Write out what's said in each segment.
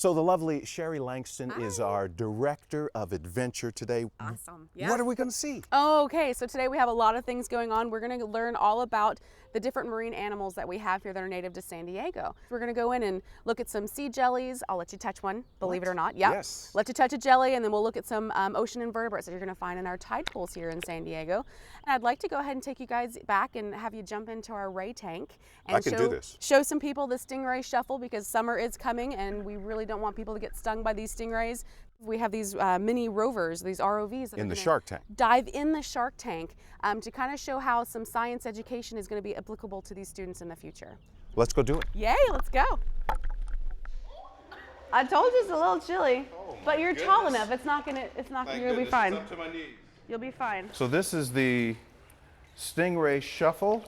So the lovely Sherry Langston is our director of adventure today. Awesome. Yeah. What are we going to see? Okay, so today we have a lot of things going on. We're going to learn all about the different marine animals that we have here that are native to San Diego. We're going to go in and look at some sea jellies. I'll let you touch one, believe it or not. Yep. Yes. Let you touch a jelly, and then we'll look at some ocean invertebrates that you're going to find in our tide pools here in San Diego. And I'd like to go ahead and take you guys back and have you jump into our ray tank and I can do this. show some people the Stingrays Shuffle, because summer is coming and we really don't want people to get stung by these stingrays. We have these mini rovers, these ROVs. In the shark tank. Dive in the shark tank to kind of show how some science education is going to be applicable to these students in the future. Let's go do it. Yay, let's go. I told you it's a little chilly, but you're tall enough. It's not gonna you'll be fine. It's up to my knees. You'll be fine. So this is the Stingray Shuffle.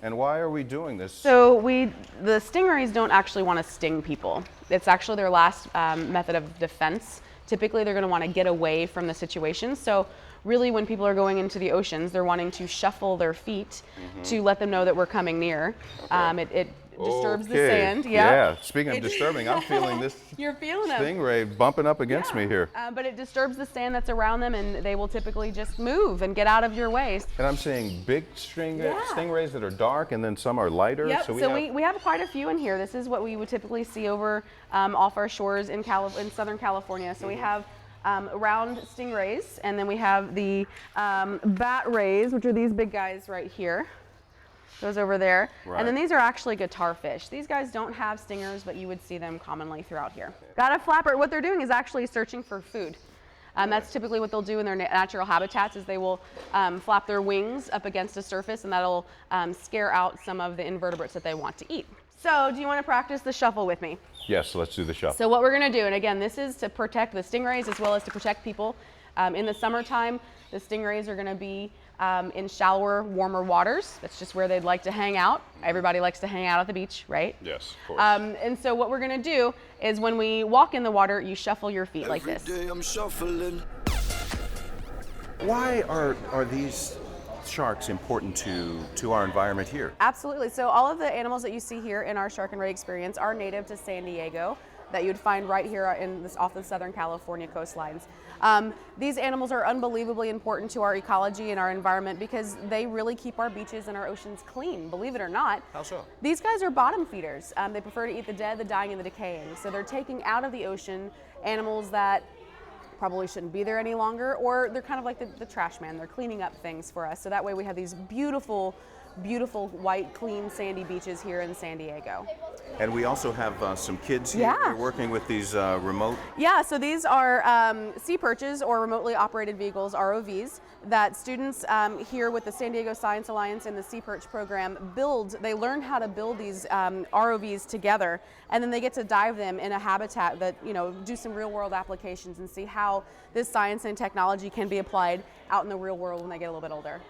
And why are we doing this? So the stingrays don't actually want to sting people. It's actually their last method of defense. Typically, they're going to want to get away from the situation. So really, when people are going into the oceans, they're wanting to shuffle their feet to let them know that we're coming near. Okay. It disturbs the Okay. sand. Yeah, speaking of disturbing, I'm feeling this You're feeling it. stingray bumping up against me here. But it disturbs the sand that's around them, and they will typically just move and get out of your way. And I'm seeing big stingrays that are dark, and then some are lighter. Yep, So we have quite a few in here. This is what we would typically see over off our shores in Southern California. So we have round stingrays, and then we have the bat rays, which are these big guys right here. Those over there. Right. And then these are actually guitar fish. These guys don't have stingers, but you would see them commonly throughout here. Got a flapper. What they're doing is actually searching for food. That's typically what they'll do in their natural habitats, is they will flap their wings up against a surface, and that'll scare out some of the invertebrates that they want to eat. So do you want to practice the shuffle with me? Yes, let's do the shuffle. So what we're going to do, and again, this is to protect the stingrays as well as to protect people. In the summertime, the stingrays are going to be in shallower, warmer waters. That's just where they'd like to hang out. Everybody likes to hang out at the beach, right? Yes, of course. And so what we're going to do is when we walk in the water, you shuffle your feet like this. Every day I'm shuffling. Why are these sharks important to our environment here? Absolutely. So all of the animals that you see here in our Shark and Ray experience are native to San Diego, that you'd find right here off the Southern California coastlines. These animals are unbelievably important to our ecology and our environment because they really keep our beaches and our oceans clean, believe it or not. How so? These guys are bottom feeders. They prefer to eat the dead, the dying, and the decaying. So they're taking out of the ocean animals that probably shouldn't be there any longer, or they're kind of like the trash man. They're cleaning up things for us. So that way we have these beautiful, beautiful, white, clean, sandy beaches here in San Diego. And we also have some kids here. Yeah. They're working with these remote. Yeah, so these are sea perches, or remotely operated vehicles, ROVs, that students here with the San Diego Science Alliance and the Sea Perch program they learn how to build these ROVs together, and then they get to dive them in a habitat that, do some real world applications and see how this science and technology can be applied out in the real world when they get a little bit older.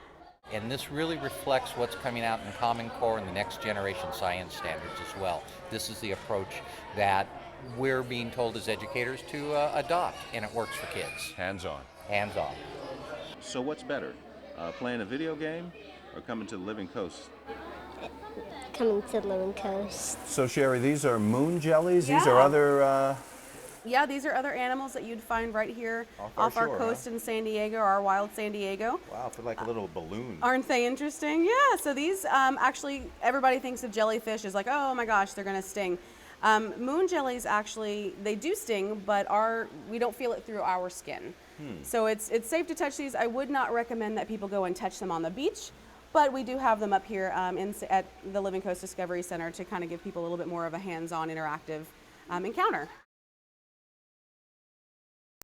And this really reflects what's coming out in Common Core and the next generation science standards as well. This is the approach that we're being told as educators to adopt, and it works for kids. Hands-on. Hands-on. So what's better, playing a video game or coming to the Living Coast? Coming to Living Coast. So Sherry, these are moon jellies. These Yeah. are other. Yeah, these are other animals that you'd find right here Off our our shore, coast in San Diego, our wild San Diego. Wow, they're like a little balloon. Aren't they interesting? Yeah, so these actually, everybody thinks of jellyfish as like, oh my gosh, they're gonna sting. Moon jellies actually, they do sting, but we don't feel it through our skin. So it's safe to touch these. I would not recommend that people go and touch them on the beach, but we do have them up here at the Living Coast Discovery Center to kind of give people a little bit more of a hands-on interactive encounter.